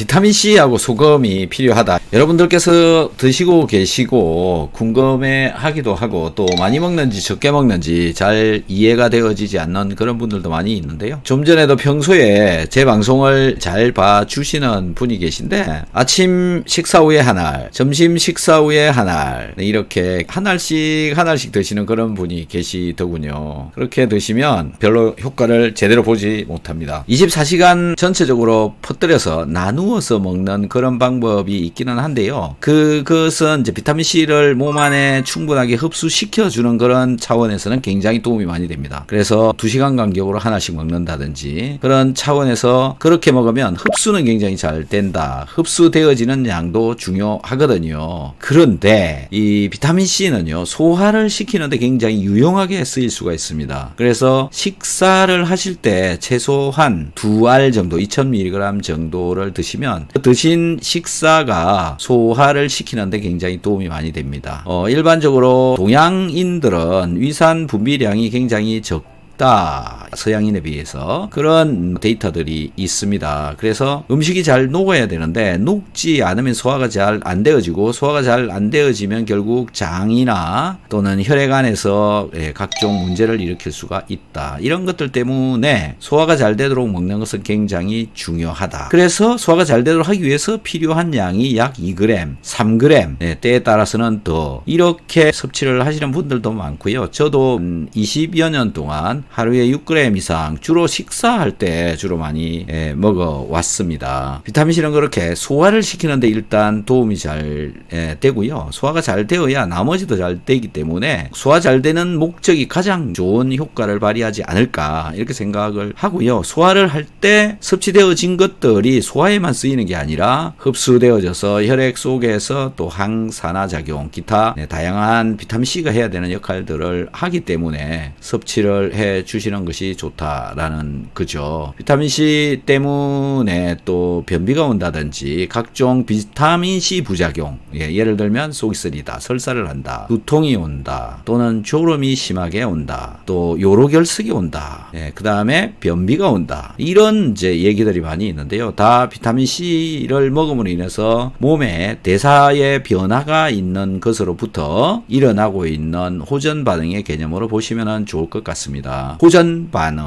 비타민C하고 소금이 필요하다. 여러분들께서 드시고 계시고 궁금해 하기도 하고 또 많이 먹는지 적게 먹는지 잘 이해가 되어지지 않는 그런 분들도 많이 있는데요. 좀 전에도 평소에 제 방송을 잘 봐주시는 분이 계신데 아침 식사 후에 한 알, 점심 식사 후에 한 알, 이렇게 한 알씩 드시는 그런 분이 계시더군요. 그렇게 드시면 별로 효과를 제대로 보지 못합니다. 24시간 전체적으로 퍼뜨려서 나누어서 먹는 그런 방법이 있기는 한데요. 그것은 이제 비타민C를 몸 안에 충분하게 흡수시켜주는 그런 차원에서는 굉장히 도움이 많이 됩니다. 그래서 2시간 간격으로 하나씩 먹는다든지 그런 차원에서 그렇게 먹으면 흡수는 굉장히 잘 된다. 흡수되어지는 양도 중요하거든요. 그런데 이 비타민C는요, 소화를 시키는데 굉장히 유용하게 쓰일 수가 있습니다. 그래서 식사를 하실 때 최소한 2알 정도, 2000mg 정도를 드시면 드신 식사가 소화를 시키는데 굉장히 도움이 많이 됩니다. 일반적으로 동양인들은 위산 분비량이 굉장히 서양인에 비해서 그런 데이터들이 있습니다. 그래서 음식이 잘 녹아야 되는데 녹지 않으면 소화가 잘 안 되어지고 소화가 잘 안 되어지면 결국 장이나 또는 혈액 안에서 각종 문제를 일으킬 수가 있다. 이런 것들 때문에 소화가 잘 되도록 먹는 것은 굉장히 중요하다. 그래서 소화가 잘 되도록 하기 위해서 필요한 양이 약 2g, 3g, 때에 따라서는 더 이렇게 섭취를 하시는 분들도 많고요. 저도 20여 년 동안 하루에 6g 이상 주로 식사할 때 주로 많이 먹어왔습니다. 비타민C는 그렇게 소화를 시키는데 일단 도움이 잘 되고요. 소화가 잘 되어야 나머지도 잘 되기 때문에 소화 잘 되는 목적이 가장 좋은 효과를 발휘하지 않을까 이렇게 생각을 하고요. 소화를 할 때 섭취되어진 것들이 소화에만 쓰이는 게 아니라 흡수되어져서 혈액 속에서 또 항산화작용, 기타 다양한 비타민C가 해야 되는 역할들을 하기 때문에 섭취를 해 주시는 것이 좋다라는 거죠. 비타민C 때문에 또 변비가 온다든지 각종 비타민C 부작용, 예를 들면 속이 쓰리다, 설사를 한다, 두통이 온다, 또는 졸음이 심하게 온다, 또 요로결석이 온다, 그 다음에 변비가 온다, 이런 이제 얘기들이 많이 있는데요. 다 비타민C를 먹음으로 인해서 몸에 대사의 변화가 있는 것으로부터 일어나고 있는 호전 반응의 개념으로 보시면 좋을 것 같습니다. 호전 반응.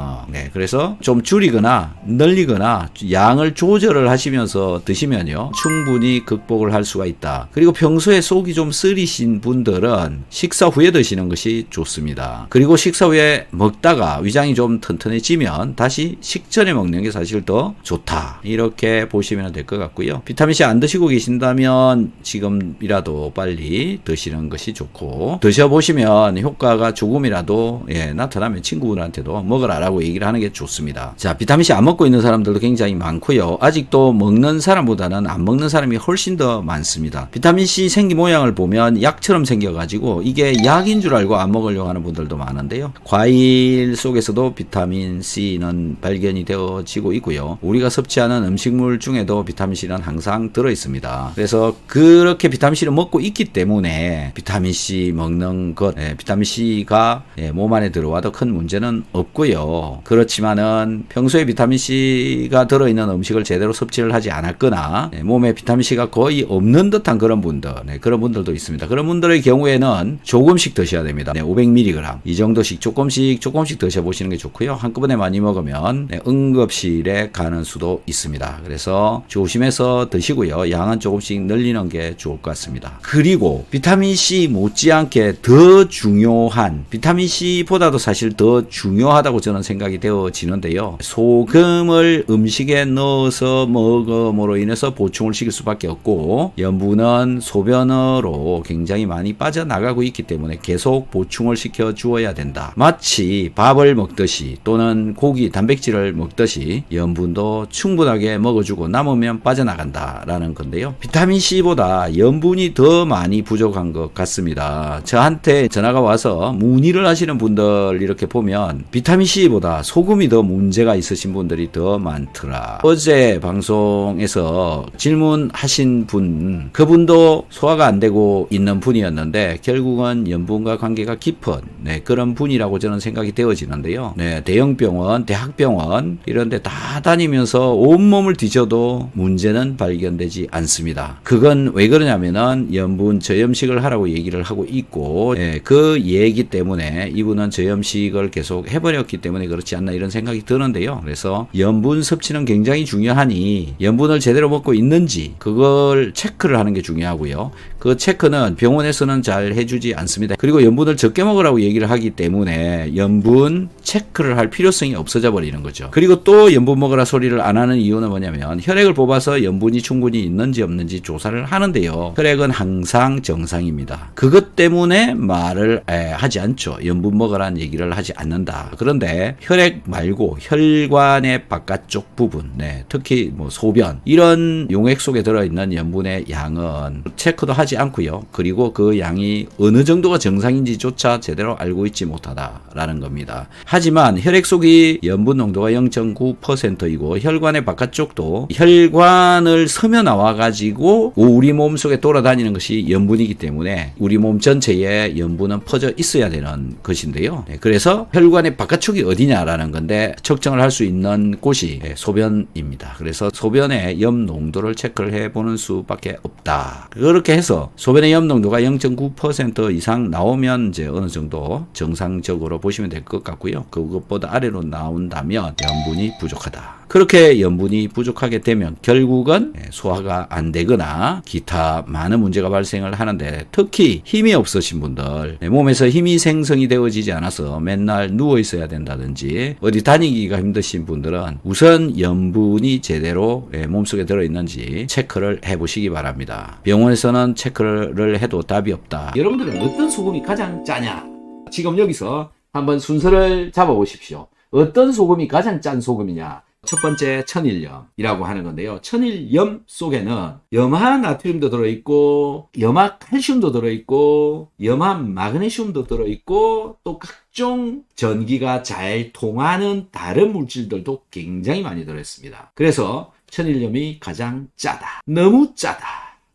그래서 좀 줄이거나 늘리거나 양을 조절을 하시면서 드시면요, 충분히 극복을 할 수가 있다. 그리고 평소에 속이 좀 쓰리신 분들은 식사 후에 드시는 것이 좋습니다. 그리고 식사 후에 먹다가 위장이 좀 튼튼해지면 다시 식전에 먹는 게 사실 더 좋다. 이렇게 보시면 될 것 같고요. 비타민C 안 드시고 계신다면 지금이라도 빨리 드시는 것이 좋고, 드셔보시면 효과가 조금이라도 나타나면 친구분한테도 먹으라라고 얘기를 하는 게 좋습니다. 자, 비타민C 안 먹고 있는 사람들도 굉장히 많고요. 아직도 먹는 사람보다는 안 먹는 사람이 훨씬 더 많습니다. 비타민C 생기 모양을 보면 약처럼 생겨가지고 이게 약인 줄 알고 안 먹으려고 하는 분들도 많은데요. 과일 속에서도 비타민C는 발견이 되어지고 있고요. 우리가 섭취하는 음식물 중에도 비타민C는 항상 들어있습니다. 그래서 그렇게 비타민C를 먹고 있기 때문에 비타민C 먹는 것, 비타민C가 몸 안에 들어와도 큰 문제는 없고요. 그렇지만은 평소에 비타민C가 들어있는 음식을 제대로 섭취를 하지 않았거나 몸에 비타민C가 거의 없는 듯한 그런 분들, 그런 분들도 있습니다. 그런 분들의 경우에는 조금씩 드셔야 됩니다. 500mg 이 정도씩 조금씩 드셔보시는 게 좋고요. 한꺼번에 많이 먹으면 응급실에 가는 수도 있습니다. 그래서 조심해서 드시고요. 양은 조금씩 늘리는 게 좋을 것 같습니다. 그리고 비타민C 못지않게 더 중요한, 비타민C보다도 사실 더 중요하다고 저는 생각이 되어지는데요. 소금을 음식에 넣어서 먹음으로 인해서 보충을 시킬 수밖에 없고, 염분은 소변으로 굉장히 많이 빠져나가고 있기 때문에 계속 보충을 시켜 주어야 된다. 마치 밥을 먹듯이 또는 고기, 단백질을 먹듯이 염분도 충분하게 먹어주고 남으면 빠져나간다라는 건데요. 비타민C보다 염분이 더 많이 부족한 것 같습니다. 저한테 전화가 와서 문의를 하시는 분들 이렇게 보면 뭐냐면 비타민C보다 소금이 더 문제가 있으신 분들이 더 많더라. 어제 방송에서 질문하신 분, 그분도 소화가 안 되고 있는 분이었는데 결국은 염분과 관계가 깊은 그런 분이라고 저는 생각이 되어지는데요. 대형병원, 대학병원 이런 데 다 다니면서 온몸을 뒤져도 문제는 발견되지 않습니다. 그건 왜 그러냐면은 염분 저염식을 하라고 얘기를 하고 있고 그 얘기 때문에 이분은 저염식을 계속 해버렸기 때문에 그렇지 않나 이런 생각이 드는데요. 그래서 염분 섭취는 굉장히 중요하니 염분을 제대로 먹고 있는지 그걸 체크를 하는 게 중요하고요. 그 체크는 병원에서는 잘 해주지 않습니다. 그리고 염분을 적게 먹으라고 얘기를 하기 때문에 염분 체크를 할 필요성이 없어져 버리는 거죠. 그리고 또 염분 먹으라 소리를 안 하는 이유는 뭐냐면 혈액을 뽑아서 염분이 충분히 있는지 없는지 조사를 하는데요. 혈액은 항상 정상입니다. 그것 때문에 말을 하지 않죠. 염분 먹으라는 얘기를 하지 않는다. 그런데 혈액 말고 혈관의 바깥쪽 부분, 특히 뭐 소변 이런 용액 속에 들어있는 염분의 양은 체크도 하지 않고요. 그리고 그 양이 어느 정도가 정상인지조차 제대로 알고 있지 못하다라는 겁니다. 하지만 혈액 속이 염분 농도가 0.9%이고 혈관의 바깥쪽도 혈관을 스며 나와가지고 우리 몸 속에 돌아다니는 것이 염분이기 때문에 우리 몸 전체에 염분은 퍼져 있어야 되는 것인데요. 그래서 혈관의 바깥쪽이 어디냐라는 건데 측정을 할 수 있는 곳이 소변입니다. 그래서 소변의 염 농도를 체크를 해보는 수밖에 없다. 그렇게 해서 소변의 염 농도가 0.9% 이상 나오면 이제 어느 정도 정상적으로 보시면 될 것 같고요. 그것보다 아래로 나온다면 염분이 부족하다. 그렇게 염분이 부족하게 되면 결국은 소화가 안 되거나 기타 많은 문제가 발생을 하는데 특히 힘이 없으신 분들, 몸에서 힘이 생성이 되어지지 않아서 맨날 누워 있어야 된다든지 어디 다니기가 힘드신 분들은 우선 염분이 제대로 몸속에 들어있는지 체크를 해보시기 바랍니다. 병원에서는 체크를 해도 답이 없다. 여러분들은 어떤 소금이 가장 짜냐? 지금 여기서 한번 순서를 잡아보십시오. 어떤 소금이 가장 짠 소금이냐? 첫 번째 천일염이라고 하는 건데요. 천일염 속에는 염화 나트륨도 들어있고 염화 칼슘도 들어있고 염화 마그네슘도 들어있고 또 각종 전기가 잘 통하는 다른 물질들도 굉장히 많이 들어있습니다. 그래서 천일염이 가장 짜다. 너무 짜다.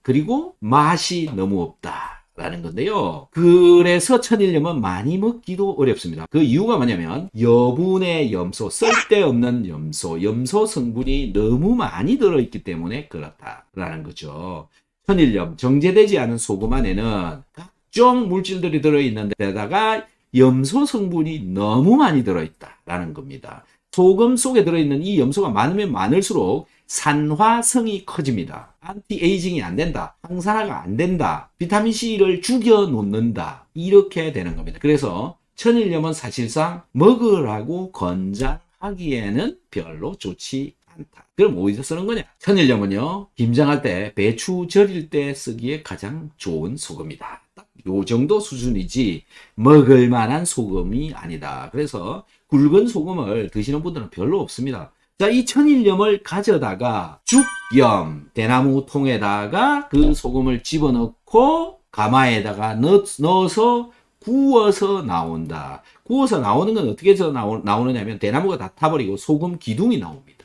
그리고 맛이 너무 없다. 라는 건데요. 그래서 천일염은 많이 먹기도 어렵습니다. 그 이유가 뭐냐면 여분의 염소, 쓸데없는 염소 성분이 너무 많이 들어있기 때문에 그렇다라는 거죠. 천일염, 정제되지 않은 소금 안에는 각종 물질들이 들어있는 데다가 염소 성분이 너무 많이 들어있다라는 겁니다. 소금 속에 들어있는 이 염소가 많으면 많을수록 산화성이 커집니다. 안티에이징이 안 된다. 항산화가 안 된다. 비타민C를 죽여 놓는다. 이렇게 되는 겁니다. 그래서 천일염은 사실상 먹으라고 권장하기에는 별로 좋지 않다. 그럼 어디서 쓰는 거냐? 천일염은요, 김장할 때, 배추 절일 때 쓰기에 가장 좋은 소금이다. 딱 요 정도 수준이지 먹을 만한 소금이 아니다. 그래서 굵은 소금을 드시는 분들은 별로 없습니다. 자, 이 천일염을 가져다가 죽염, 대나무 통에다가 그 소금을 집어넣고 가마에다가 넣어서 구워서 나온다. 구워서 나오는 건 어떻게 해서 나오느냐면 대나무가 다 타버리고 소금 기둥이 나옵니다.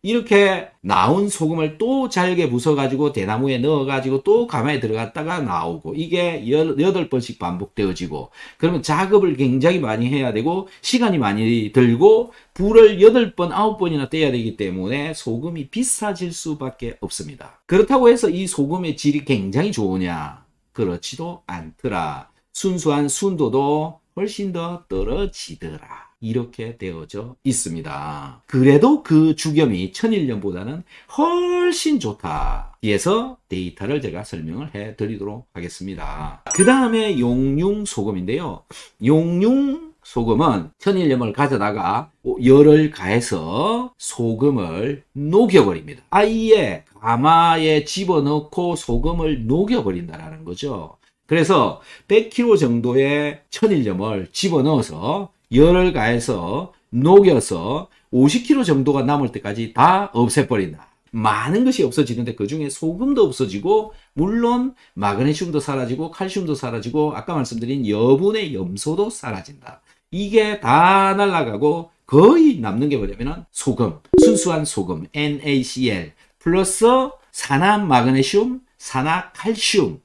이렇게 나온 소금을 또 잘게 부숴가지고 대나무에 넣어가지고 또 가마에 들어갔다가 나오고 이게 8번씩 반복되어지고 그러면 작업을 굉장히 많이 해야 되고 시간이 많이 들고 불을 8번, 9번이나 떼야 되기 때문에 소금이 비싸질 수밖에 없습니다. 그렇다고 해서 이 소금의 질이 굉장히 좋으냐? 그렇지도 않더라. 순수한 순도도 훨씬 더 떨어지더라. 이렇게 되어져 있습니다. 그래도 그 죽염이 천일염보다는 훨씬 좋다. 그래서 데이터를 제가 설명을 해드리도록 하겠습니다. 그 다음에 용융소금인데요. 용융소금은 천일염을 가져다가 열을 가해서 소금을 녹여버립니다. 아예 가마에 집어넣고 소금을 녹여버린다는 거죠. 그래서 100kg 정도의 천일염을 집어넣어서 열을 가해서 녹여서 50kg 정도가 남을 때까지 다 없애버린다. 많은 것이 없어지는데 그 중에 소금도 없어지고 물론 마그네슘도 사라지고 칼슘도 사라지고 아까 말씀드린 여분의 염소도 사라진다. 이게 다 날아가고 거의 남는 게 뭐냐면은 소금, 순수한 소금, NaCl 플러스 산화 마그네슘, 산화 칼슘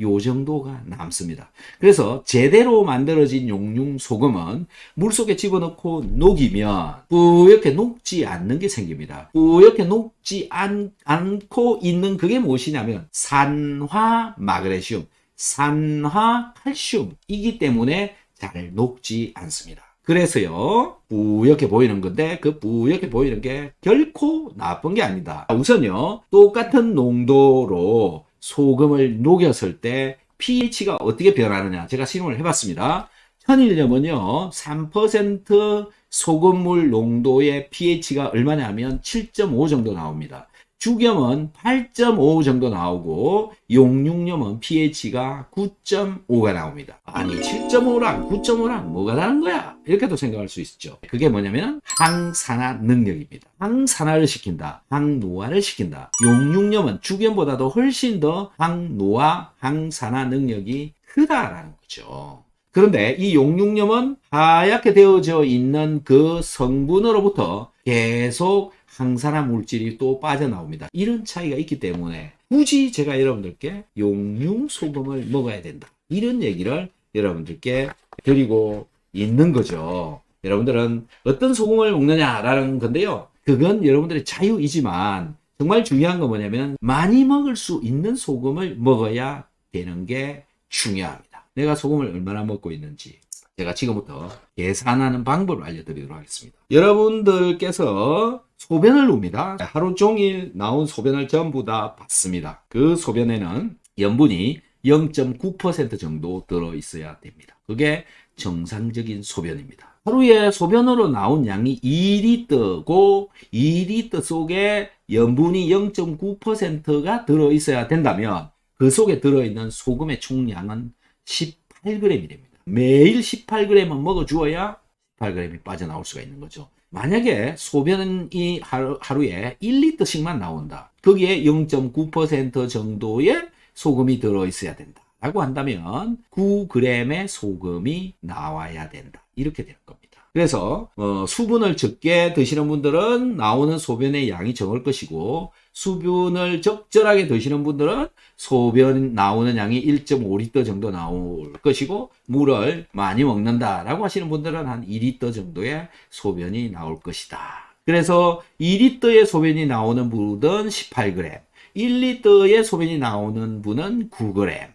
요 정도가 남습니다. 그래서 제대로 만들어진 용융 소금은 물속에 집어넣고 녹이면 뿌옇게 녹지 않는 게 생깁니다. 뿌옇게 녹지 않고 있는 그게 무엇이냐면 산화 마그네슘, 산화 칼슘이기 때문에 잘 녹지 않습니다. 그래서요, 뿌옇게 보이는 건데, 그 뿌옇게 보이는 게 결코 나쁜 게 아니다. 우선요, 똑같은 농도로 소금을 녹였을 때 pH가 어떻게 변하느냐 제가 실험을 해봤습니다. 천일염은요 3% 소금물 농도의 pH가 얼마냐면 7.5 정도 나옵니다. 죽염은 8.5 정도 나오고 용융염은 pH가 9.5가 나옵니다. 아니 7.5랑 9.5랑 뭐가 다른 거야? 이렇게도 생각할 수 있죠. 그게 뭐냐면 항산화 능력입니다. 항산화를 시킨다. 항노화를 시킨다. 용융염은 죽염보다도 훨씬 더 항노화, 항산화 능력이 크다라는 거죠. 그런데 이 용융염은 하얗게 되어져 있는 그 성분으로부터 계속 항산화 물질이 또 빠져나옵니다. 이런 차이가 있기 때문에 굳이 제가 여러분들께 용융 소금을 먹어야 된다. 이런 얘기를 여러분들께 드리고 있는 거죠. 여러분들은 어떤 소금을 먹느냐라는 건데요. 그건 여러분들의 자유이지만 정말 중요한 건 뭐냐면 많이 먹을 수 있는 소금을 먹어야 되는 게 중요합니다. 내가 소금을 얼마나 먹고 있는지 제가 지금부터 계산하는 방법을 알려드리도록 하겠습니다. 여러분들께서 소변을 눕니다. 하루 종일 나온 소변을 전부 다 봤습니다. 그 소변에는 염분이 0.9% 정도 들어있어야 됩니다. 그게 정상적인 소변입니다. 하루에 소변으로 나온 양이 2리터고 2리터 속에 염분이 0.9%가 들어있어야 된다면 그 속에 들어있는 소금의 총량은 18g이 됩니다. 매일 18g은 먹어주어야 18g이 빠져나올 수가 있는 거죠. 만약에 소변이 하루에 1리터씩만 나온다. 거기에 0.9% 정도의 소금이 들어있어야 된다. 라고 한다면 9g의 소금이 나와야 된다. 이렇게 되는 겁니다. 그래서 수분을 적게 드시는 분들은 나오는 소변의 양이 적을 것이고 수분을 적절하게 드시는 분들은 소변 나오는 양이 1.5리터 정도 나올 것이고 물을 많이 먹는다라고 하시는 분들은 한 2리터 정도의 소변이 나올 것이다. 그래서 2리터의 소변이 나오는 분은 18g, 1리터의 소변이 나오는 분은 9g,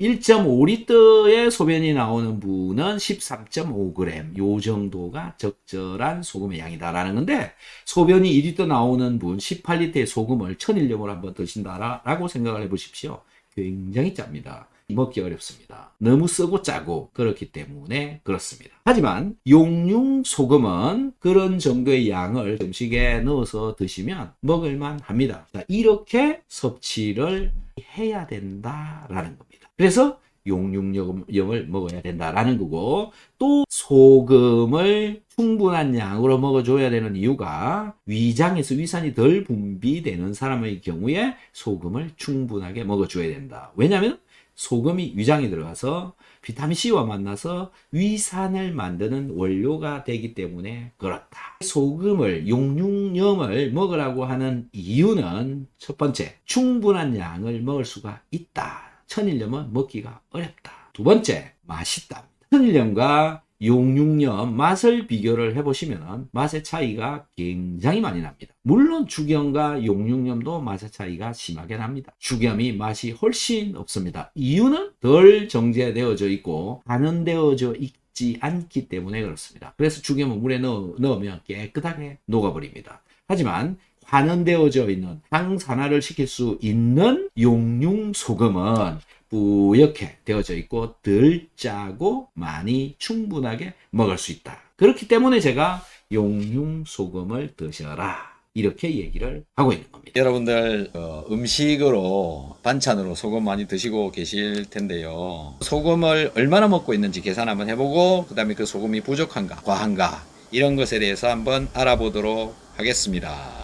1.5리터의 소변이 나오는 분은 13.5g 요 정도가 적절한 소금의 양이다라는 건데 소변이 2리터 나오는 분 18리터의 소금을 천일염으로 한번 드신다라고 생각을 해보십시오. 굉장히 짭니다. 먹기 어렵습니다. 너무 쓰고 짜고 그렇기 때문에 그렇습니다. 하지만 용융 소금은 그런 정도의 양을 음식에 넣어서 드시면 먹을만 합니다. 자, 이렇게 섭취를 해야 된다라는 겁니다. 그래서 용융염을 먹어야 된다라는 거고 또 소금을 충분한 양으로 먹어줘야 되는 이유가 위장에서 위산이 덜 분비되는 사람의 경우에 소금을 충분하게 먹어줘야 된다. 왜냐하면 소금이 위장에 들어가서 비타민C와 만나서 위산을 만드는 원료가 되기 때문에 그렇다. 소금을 용융염을 먹으라고 하는 이유는 첫 번째, 충분한 양을 먹을 수가 있다. 천일염은 먹기가 어렵다. 두 번째, 맛있다. 천일염과 용융염 맛을 비교를 해보시면 맛의 차이가 굉장히 많이 납니다. 물론 죽염과 용융염도 맛의 차이가 심하게 납니다. 죽염이 맛이 훨씬 없습니다. 이유는 덜 정제되어져 있고 간은되어져 있지 않기 때문에 그렇습니다. 그래서 죽염은 물에 넣으면 깨끗하게 녹아버립니다. 하지만 환원되어져 있는 항산화를 시킬 수 있는 용융 소금은 뿌옇게 되어져 있고 덜 짜고 많이 충분하게 먹을 수 있다. 그렇기 때문에 제가 용융 소금을 드셔라 이렇게 얘기를 하고 있는 겁니다. 여러분들 음식으로 반찬으로 소금 많이 드시고 계실 텐데요. 소금을 얼마나 먹고 있는지 계산 한번 해보고 그 다음에 그 소금이 부족한가 과한가 이런 것에 대해서 한번 알아보도록 하겠습니다.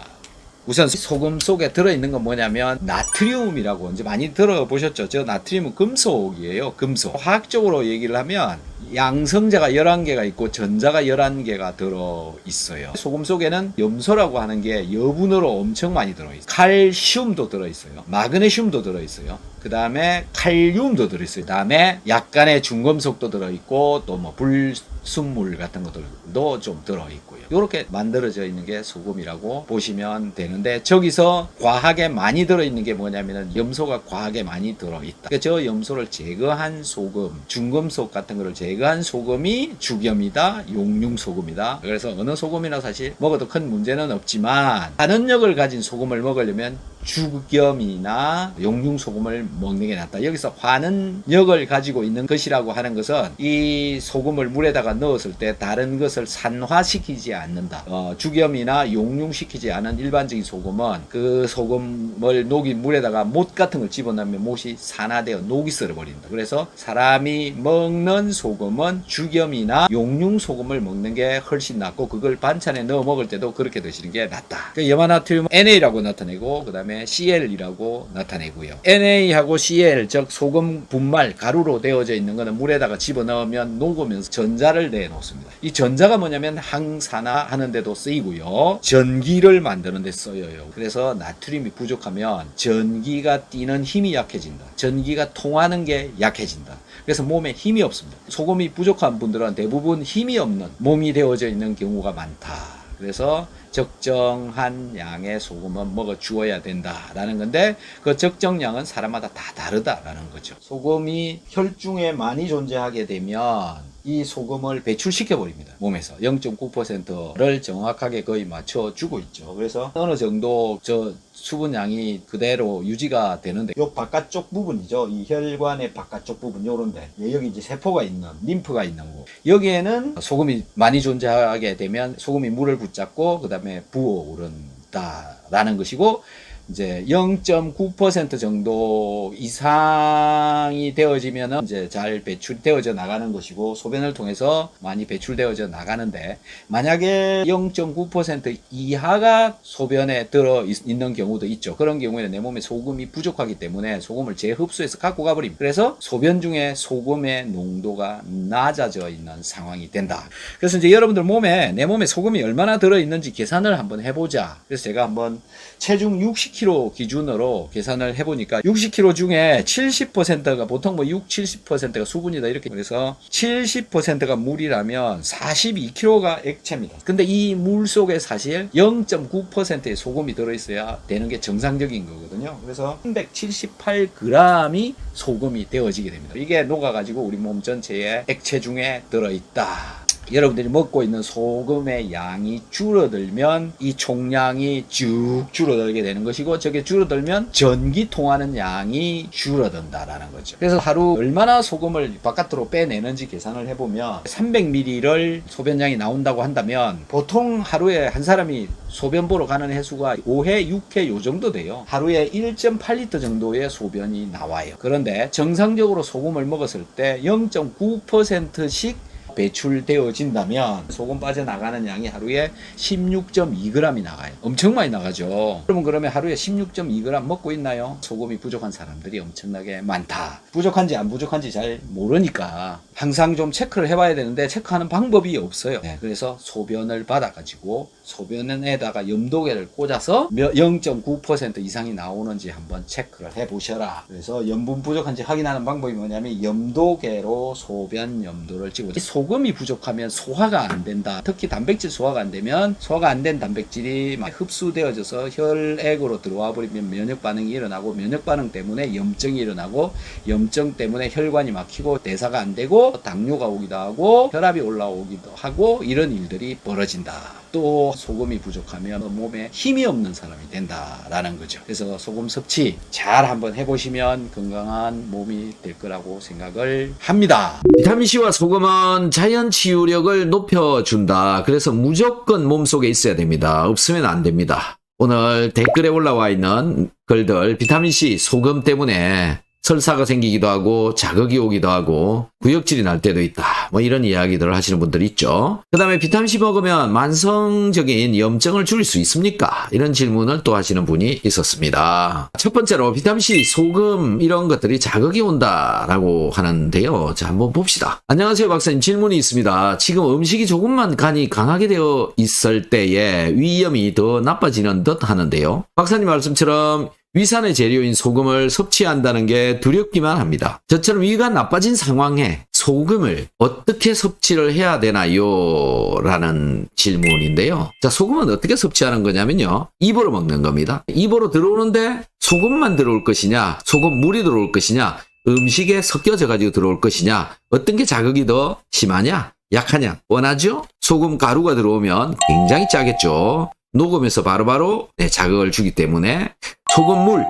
우선 소금 속에 들어있는 건 뭐냐면 나트륨이라고 이제 많이 들어보셨죠? 저 나트륨은 금속이에요. 금속. 화학적으로 얘기를 하면 양성자가 11개가 있고 전자가 11개가 들어있어요. 소금 속에는 염소라고 하는 게 여분으로 엄청 많이 들어있어요. 칼슘도 들어있어요. 마그네슘도 들어있어요. 그 다음에 칼륨도 들어있어요. 그 다음에 약간의 중금속도 들어있고 또 뭐 불순물 같은 것들도 좀 들어있고요. 이렇게 만들어져 있는 게 소금이라고 보시면 되는데, 저기서 과하게 많이 들어있는 게 뭐냐면은 염소가 과하게 많이 들어있다. 그러니까 저 염소를 제거한 소금, 중금속 같은 거를 제거한 소금이 죽염이다, 용융소금이다. 그래서 어느 소금이나 사실 먹어도 큰 문제는 없지만 한은역을 가진 소금을 먹으려면 죽염이나 용융소금을 먹는 게 낫다. 여기서 환은역을 가지고 있는 것이라고 하는 것은 이 소금을 물에다가 넣었을 때 다른 것을 산화시키지 않는다. 죽염이나 용융시키지 않은 일반적인 소금은 그 소금을 녹인 물에다가 못 같은 걸 집어넣으면 못이 산화되어 녹이 썰어버린다. 그래서 사람이 먹는 소금은 죽염이나 용융소금을 먹는 게 훨씬 낫고, 그걸 반찬에 넣어 먹을 때도 그렇게 드시는 게 낫다. 그 염화나트륨 NA라고 나타내고 그 다음에 CL이라고 나타내고요. Na하고 CL, 즉 소금 분말 가루로 되어져 있는 것은 물에다가 집어넣으면 녹으면서 전자를 내놓습니다. 이 전자가 뭐냐면 항산화하는 데도 쓰이고요, 전기를 만드는 데 쓰여요. 그래서 나트륨이 부족하면 전기가 뛰는 힘이 약해진다. 전기가 통하는 게 약해진다. 그래서 몸에 힘이 없습니다. 소금이 부족한 분들은 대부분 힘이 없는 몸이 되어져 있는 경우가 많다. 그래서 적정한 양의 소금은 먹어 주어야 된다라는 건데, 그 적정량은 사람마다 다 다르다라는 거죠. 소금이 혈중에 많이 존재하게 되면 이 소금을 배출시켜 버립니다. 몸에서 0.9%를 정확하게 거의 맞춰 주고 있죠. 그래서 어느 정도 저 수분량이 그대로 유지가 되는데, 요 바깥쪽 부분이죠. 이 혈관의 바깥쪽 부분, 요런데 여기 이제 세포가 있는, 림프가 있는 곳, 여기에는 소금이 많이 존재하게 되면 소금이 물을 붙잡고 그 다음에 부어오른다라는 것이고, 이제 0.9% 정도 이상이 되어지면은 이제 잘 배출되어져 나가는 것이고, 소변을 통해서 많이 배출되어져 나가는데, 만약에 0.9% 이하가 소변에 들어 있는 경우도 있죠. 그런 경우에는 내 몸에 소금이 부족하기 때문에 소금을 재흡수해서 갖고 가버립니다. 그래서 소변 중에 소금의 농도가 낮아져 있는 상황이 된다. 그래서 이제 여러분들 몸에, 내 몸에 소금이 얼마나 들어 있는지 계산을 한번 해보자. 그래서 제가 한번 체중 60kg 기준으로 계산을 해보니까 60kg 중에 70%가 보통 뭐 70%가 수분이다 이렇게, 그래서 70%가 물이라면 42kg가 액체입니다. 근데 이 물 속에 사실 0.9%의 소금이 들어있어야 되는 게 정상적인 거거든요. 그래서 378g이 소금이 되어지게 됩니다. 이게 녹아가지고 우리 몸 전체에 액체 중에 들어있다. 여러분들이 먹고 있는 소금의 양이 줄어들면 이 총량이 쭉 줄어들게 되는 것이고, 저게 줄어들면 전기 통하는 양이 줄어든다라는 거죠. 그래서 하루 얼마나 소금을 바깥으로 빼내는지 계산을 해보면 300ml를 소변량이 나온다고 한다면 보통 하루에 한 사람이 소변 보러 가는 횟수가 5회, 6회 요 정도 돼요. 하루에 1.8리터 정도의 소변이 나와요. 그런데 정상적으로 소금을 먹었을 때 0.9%씩 배출되어진다면 소금 빠져나가는 양이 하루에 16.2g이 나가요. 엄청 많이 나가죠. 그러면 하루에 16.2g 먹고 있나요? 소금이 부족한 사람들이 엄청나게 많다. 부족한지 안 부족한지 잘 모르니까 항상 좀 체크를 해봐야 되는데 체크하는 방법이 없어요. 그래서 소변을 받아가지고 소변에다가 염도계를 꽂아서 0.9% 이상이 나오는지 한번 체크를 해보셔라. 그래서 염분 부족한지 확인하는 방법이 뭐냐면 염도계로 소변 염도를 찍고, 소금이 부족하면 소화가 안 된다. 특히 단백질 소화가 안 되면 소화가 안 된 단백질이 막 흡수되어져서 혈액으로 들어와 버리면 면역 반응이 일어나고, 면역 반응 때문에 염증이 일어나고, 염증 때문에 혈관이 막히고 대사가 안 되고 당뇨가 오기도 하고 혈압이 올라오기도 하고, 이런 일들이 벌어진다. 또 소금이 부족하면 몸에 힘이 없는 사람이 된다라는 거죠. 그래서 소금 섭취 잘 한번 해보시면 건강한 몸이 될 거라고 생각을 합니다. 비타민C와 소금은 자연 치유력을 높여준다. 그래서 무조건 몸속에 있어야 됩니다. 없으면 안 됩니다. 오늘 댓글에 올라와 있는 글들, 비타민C, 소금 때문에 설사가 생기기도 하고 자극이 오기도 하고 구역질이 날 때도 있다. 뭐 이런 이야기들을 하시는 분들이 있죠. 그 다음에 비타민C 먹으면 만성적인 염증을 줄일 수 있습니까? 이런 질문을 또 하시는 분이 있었습니다. 첫 번째로 비타민C, 소금 이런 것들이 자극이 온다라고 하는데요. 자, 한번 봅시다. 안녕하세요 박사님, 질문이 있습니다. 지금 음식이 조금만 간이 강하게 되어 있을 때에 위염이 더 나빠지는 듯 하는데요. 박사님 말씀처럼 위산의 재료인 소금을 섭취한다는 게 두렵기만 합니다. 저처럼 위가 나빠진 상황에 소금을 어떻게 섭취를 해야 되나요? 라는 질문인데요. 자, 소금은 어떻게 섭취하는 거냐면요. 입으로 먹는 겁니다. 입으로 들어오는데 소금만 들어올 것이냐, 소금물이 들어올 것이냐, 음식에 섞여져 가지고 들어올 것이냐, 어떤 게 자극이 더 심하냐, 약하냐, 원하죠? 소금 가루가 들어오면 굉장히 짜겠죠. 녹으면서 바로바로 자극을 주기 때문에 소금물,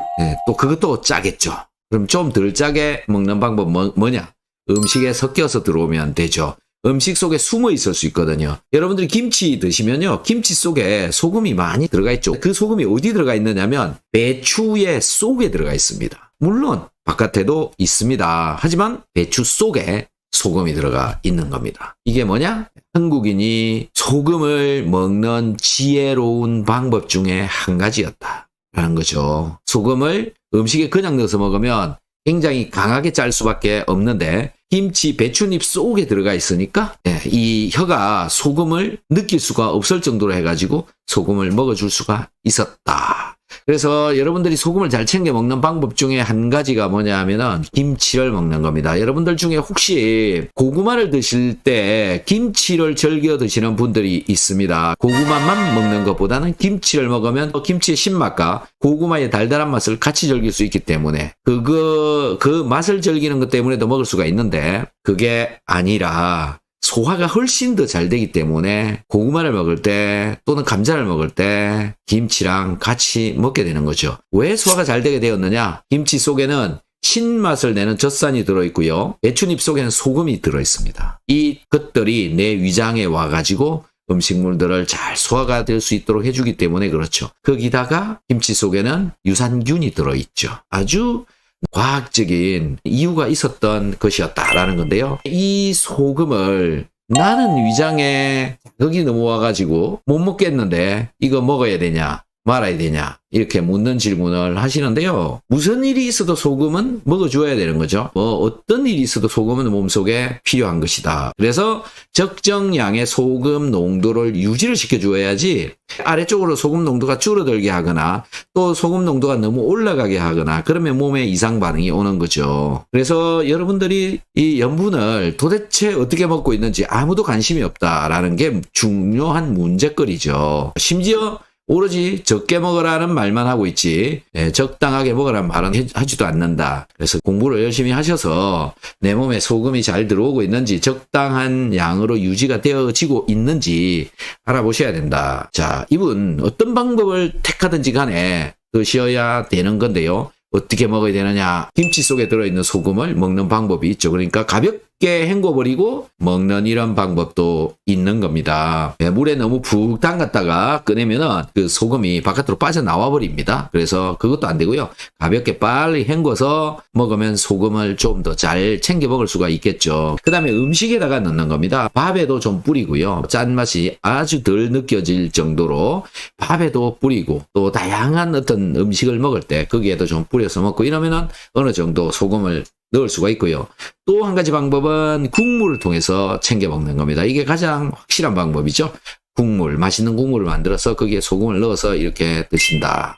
또 그것도 짜겠죠. 그럼 좀 덜 짜게 먹는 방법 뭐냐? 음식에 섞여서 들어오면 되죠. 음식 속에 숨어 있을 수 있거든요. 여러분들이 김치 드시면요, 김치 속에 소금이 많이 들어가 있죠. 그 소금이 어디 들어가 있느냐면 배추의 속에 들어가 있습니다. 물론 바깥에도 있습니다. 하지만 배추 속에 소금이 들어가 있는 겁니다. 이게 뭐냐? 한국인이 소금을 먹는 지혜로운 방법 중에 한 가지였다라는 거죠. 소금을 음식에 그냥 넣어서 먹으면 굉장히 강하게 짤 수밖에 없는데 김치, 배춧잎 속에 들어가 있으니까 이 혀가 소금을 느낄 수가 없을 정도로 해가지고 소금을 먹어줄 수가 있었다. 그래서 여러분들이 소금을 잘 챙겨 먹는 방법 중에 한 가지가 뭐냐 하면은 김치를 먹는 겁니다. 여러분들 중에 혹시 고구마를 드실 때 김치를 즐겨 드시는 분들이 있습니다. 고구마만 먹는 것보다는 김치를 먹으면 김치의 신맛과 고구마의 달달한 맛을 같이 즐길 수 있기 때문에 그 맛을 즐기는 것 때문에도 먹을 수가 있는데 그게 아니라 소화가 훨씬 더 잘 되기 때문에 고구마를 먹을 때 또는 감자를 먹을 때 김치랑 같이 먹게 되는 거죠. 왜 소화가 잘 되게 되었느냐? 김치 속에는 신맛을 내는 젖산이 들어있고요. 배추잎 속에는 소금이 들어있습니다. 이 것들이 내 위장에 와가지고 음식물들을 잘 소화가 될 수 있도록 해주기 때문에 그렇죠. 거기다가 김치 속에는 유산균이 들어있죠. 아주 과학적인 이유가 있었던 것이었다라는 건데요. 이 소금을 나는 위장에 자극이 넘어와가지고 못 먹겠는데 이거 먹어야 되냐 말아야 되냐 이렇게 묻는 질문을 하시는데요. 무슨 일이 있어도 소금은 먹어줘야 되는 거죠. 어떤 일이 있어도 소금은 몸속에 필요한 것이다. 그래서 적정량의 소금 농도를 유지를 시켜줘야지 아래쪽으로 소금 농도가 줄어들게 하거나 또 소금 농도가 너무 올라가게 하거나 그러면 몸에 이상 반응이 오는 거죠. 그래서 여러분들이 이 염분을 도대체 어떻게 먹고 있는지 아무도 관심이 없다라는 게 중요한 문제거리죠. 심지어 오로지 적게 먹으라는 말만 하고 있지 적당하게 먹으라는 말은 하지도 않는다. 그래서 공부를 열심히 하셔서 내 몸에 소금이 잘 들어오고 있는지 적당한 양으로 유지가 되어지고 있는지 알아보셔야 된다. 자, 이분 어떤 방법을 택하든지 간에 드셔야 되는 건데요. 어떻게 먹어야 되느냐? 김치 속에 들어있는 소금을 먹는 방법이 있죠. 그러니까 가볍게 헹궈버리고 먹는 이런 방법도 있는 겁니다. 물에 너무 푹 담갔다가 꺼내면은 그 소금이 바깥으로 빠져나와 버립니다. 그래서 그것도 안 되고요. 가볍게 빨리 헹궈서 먹으면 소금을 좀 더 잘 챙겨 먹을 수가 있겠죠. 그 다음에 음식에다가 넣는 겁니다. 밥에도 좀 뿌리고요. 짠맛이 아주 덜 느껴질 정도로 밥에도 뿌리고 또 다양한 어떤 음식을 먹을 때 거기에도 좀 뿌려서 먹고 이러면은 어느 정도 소금을 넣을 수가 있고요. 또 한 가지 방법은 국물을 통해서 챙겨 먹는 겁니다. 이게 가장 확실한 방법이죠. 국물, 맛있는 국물을 만들어서 거기에 소금을 넣어서 이렇게 드신다.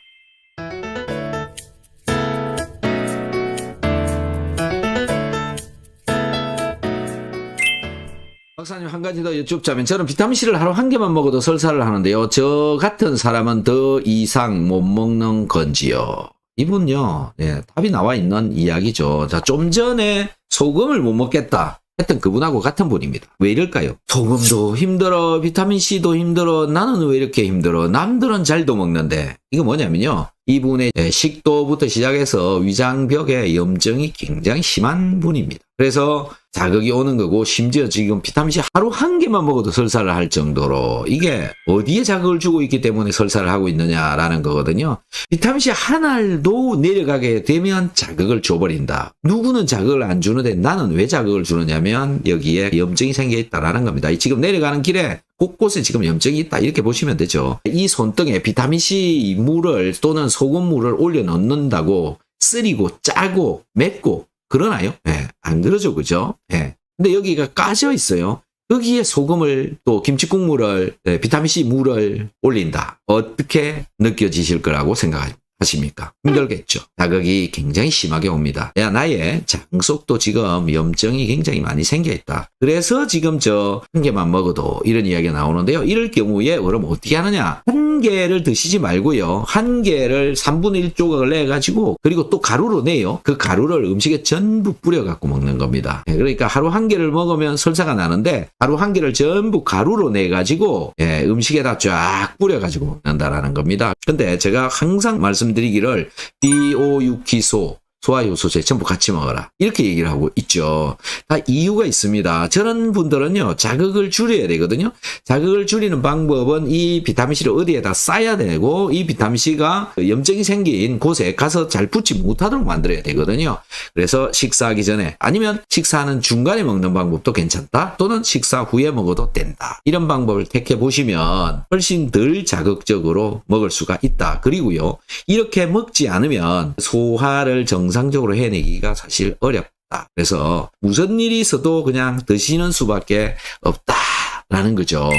박사님, 한 가지 더 여쭙자면 저는 비타민C를 하루 한 개만 먹어도 설사를 하는데요. 저 같은 사람은 더 이상 못 먹는 건지요? 이분요, 답이 나와 있는 이야기죠. 자, 좀 전에 소금을 못 먹겠다 했던 그분하고 같은 분입니다. 왜 이럴까요? 소금도 힘들어, 비타민C도 힘들어, 나는 왜 이렇게 힘들어? 남들은 잘도 먹는데. 이거 뭐냐면요. 이분의 식도부터 시작해서 위장벽에 염증이 굉장히 심한 분입니다. 그래서 자극이 오는 거고 심지어 지금 비타민C 하루 한 개만 먹어도 설사를 할 정도로 이게 어디에 자극을 주고 있기 때문에 설사를 하고 있느냐라는 거거든요. 비타민C 한 알도 내려가게 되면 자극을 줘버린다. 누구는 자극을 안 주는데 나는 왜 자극을 주느냐면 여기에 염증이 생겨 있다라는 겁니다. 지금 내려가는 길에 곳곳에 지금 염증이 있다 이렇게 보시면 되죠. 이 손등에 비타민C 물을 또는 소금물을 올려 넣는다고 쓰리고 짜고 맵고 그러나요? 예, 안 그러죠, 그죠? 예. 근데 여기가 까져 있어요. 여기에 소금을 또 김치국물을 비타민C 물을 올린다. 어떻게 느껴지실 거라고 생각하십니까? 힘들겠죠. 자극이 굉장히 심하게 옵니다. 야, 나의 장속도 지금 염증이 굉장히 많이 생겨 있다. 그래서 지금 저 한 개만 먹어도 이런 이야기가 나오는데요. 이럴 경우에 그럼 어떻게 하느냐? 한 개를 드시지 말고요. 한 개를 3분의 1조각을 내가지고 그리고 또 가루로 내요. 그 가루를 음식에 전부 뿌려갖고 먹는 겁니다. 그러니까 하루 한 개를 먹으면 설사가 나는데 하루 한 개를 전부 가루로 내가지고 음식에다 쫙 뿌려가지고 먹는다라는 겁니다. 근데 제가 항상 말씀드리기를 비오유키소 소화효소제 전부 같이 먹어라 이렇게 얘기를 하고 있죠. 다 이유가 있습니다. 저런 분들은요 자극을 줄여야 되거든요. 자극을 줄이는 방법은 이 비타민C를 어디에다 싸야 되고 이 비타민C가 염증이 생긴 곳에 가서 잘 붙지 못하도록 만들어야 되거든요. 그래서 식사하기 전에 아니면 식사하는 중간에 먹는 방법도 괜찮다. 또는 식사 후에 먹어도 된다. 이런 방법을 택해 보시면 훨씬 덜 자극적으로 먹을 수가 있다. 그리고요 이렇게 먹지 않으면 소화를 정상적으로 해내기가 사실 어렵다. 그래서 무슨 일이 있어도 그냥 드시는 수밖에 없다라는 거죠.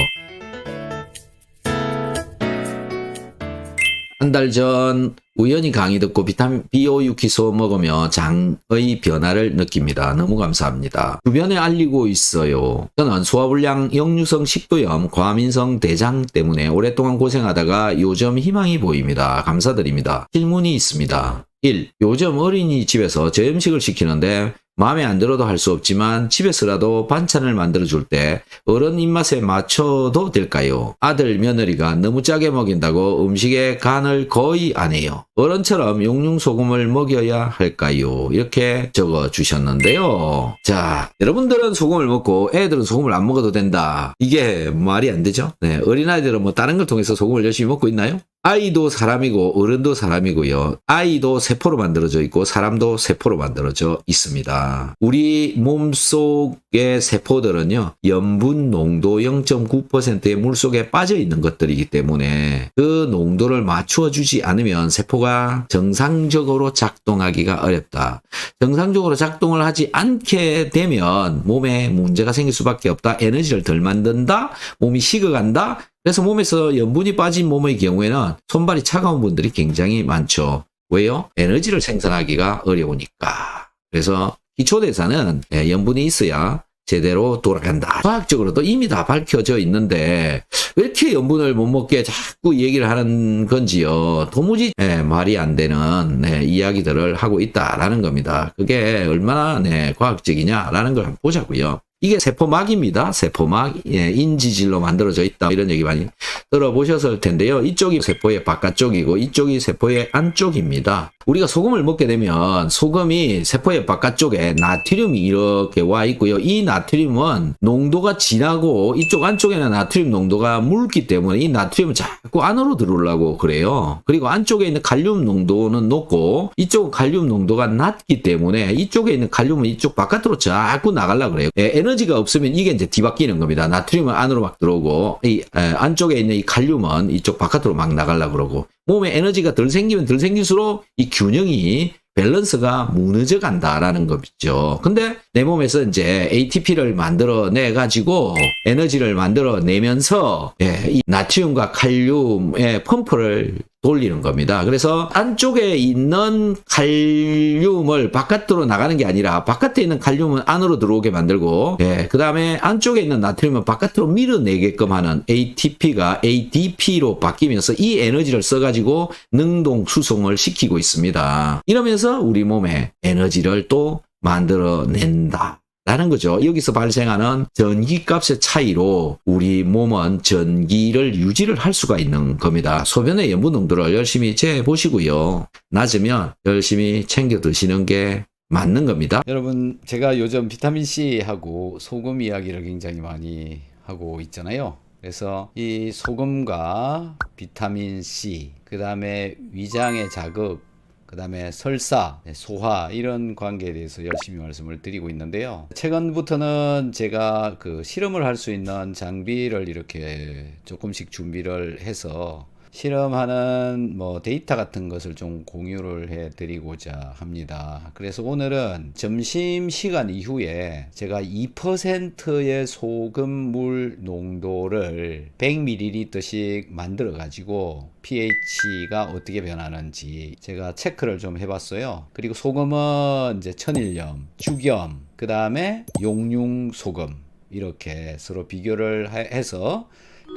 한 달 전 우연히 강의 듣고 비타민 비오유키소 먹으며 장의 변화를 느낍니다. 너무 감사합니다. 주변에 알리고 있어요. 저는 소화불량, 역류성 식도염, 과민성 대장 때문에 오랫동안 고생하다가 요즘 희망이 보입니다. 감사드립니다. 질문이 있습니다. 1. 요즘 어린이집에서 제 음식을 시키는데 마음에 안 들어도 할 수 없지만 집에서라도 반찬을 만들어줄 때 어른 입맛에 맞춰도 될까요? 아들 며느리가 너무 짜게 먹인다고 음식에 간을 거의 안 해요. 어른처럼 용융소금을 먹여야 할까요? 이렇게 적어주셨는데요. 자, 여러분들은 소금을 먹고 애들은 소금을 안 먹어도 된다. 이게 말이 안 되죠? 네, 어린아이들은 뭐 다른 걸 통해서 소금을 열심히 먹고 있나요? 아이도 사람이고 어른도 사람이고요. 아이도 세포로 만들어져 있고 사람도 세포로 만들어져 있습니다. 우리 몸속의 세포들은요. 염분 농도 0.9%의 물속에 빠져 있는 것들이기 때문에 그 농도를 맞추어 주지 않으면 세포가 정상적으로 작동하기가 어렵다. 정상적으로 작동을 하지 않게 되면 몸에 문제가 생길 수밖에 없다. 에너지를 덜 만든다. 몸이 식어간다. 그래서 몸에서 염분이 빠진 몸의 경우에는 손발이 차가운 분들이 굉장히 많죠. 왜요? 에너지를 생산하기가 어려우니까. 그래서 기초대사는 염분이 있어야 제대로 돌아간다. 과학적으로도 이미 다 밝혀져 있는데 왜 이렇게 염분을 못 먹게 자꾸 얘기를 하는 건지요. 도무지 말이 안 되는 이야기들을 하고 있다라는 겁니다. 그게 얼마나 과학적이냐라는 걸 한번 보자고요. 이게 세포막입니다. 세포막, 인지질로 만들어져 있다. 이런 얘기 많이 들어보셨을 텐데요. 이쪽이 세포의 바깥쪽이고 이쪽이 세포의 안쪽입니다. 우리가 소금을 먹게 되면 소금이 세포의 바깥쪽에 나트륨이 이렇게 와 있고요. 이 나트륨은 농도가 진하고 이쪽 안쪽에는 나트륨 농도가 묽기 때문에 이 나트륨은 자꾸 안으로 들어오려고 그래요. 그리고 안쪽에 있는 칼륨 농도는 높고 이쪽은 칼륨 농도가 낮기 때문에 이쪽에 있는 칼륨은 이쪽 바깥으로 자꾸 나가려고 그래요. 에너지가 없으면 이게 이제 뒤바뀌는 겁니다. 나트륨은 안으로 막 들어오고 이 안쪽에 있는 이 칼륨은 이쪽 바깥으로 막 나가려고 그러고 몸에 에너지가 덜 생기면 덜 생길수록 이 균형이 밸런스가 무너져 간다라는 거죠. 근데 내 몸에서 이제 ATP를 만들어내 가지고 에너지를 만들어내면서 이 나트륨과 칼륨의 펌프를 돌리는 겁니다. 그래서 안쪽에 있는 칼륨을 바깥으로 나가는 게 아니라 바깥에 있는 칼륨은 안으로 들어오게 만들고 그 다음에 안쪽에 있는 나트륨은 바깥으로 밀어내게끔 하는 ATP가 ADP로 바뀌면서 이 에너지를 써가지고 능동 수송을 시키고 있습니다. 이러면서 우리 몸에 에너지를 또 만들어낸다. 라는 거죠. 여기서 발생하는 전기값의 차이로 우리 몸은 전기를 유지를 할 수가 있는 겁니다. 소변의 염분 농도를 열심히 재보시고요. 낮으면 열심히 챙겨 드시는 게 맞는 겁니다. 여러분, 제가 요즘 비타민C하고 소금 이야기를 굉장히 많이 하고 있잖아요. 그래서 이 소금과 비타민C, 그 다음에 위장의 자극, 그 다음에 설사, 소화 이런 관계에 대해서 열심히 말씀을 드리고 있는데요. 최근부터는 제가 그 실험을 할 수 있는 장비를 이렇게 조금씩 준비를 해서 실험하는 뭐 데이터 같은 것을 좀 공유를 해 드리고자 합니다. 그래서 오늘은 점심 시간 이후에 제가 2%의 소금물 농도를 100ml씩 만들어 가지고 pH가 어떻게 변하는지 제가 체크를 좀 해봤어요. 그리고 소금은 이제 천일염, 죽염, 그 다음에 용융소금 이렇게 서로 비교를 해서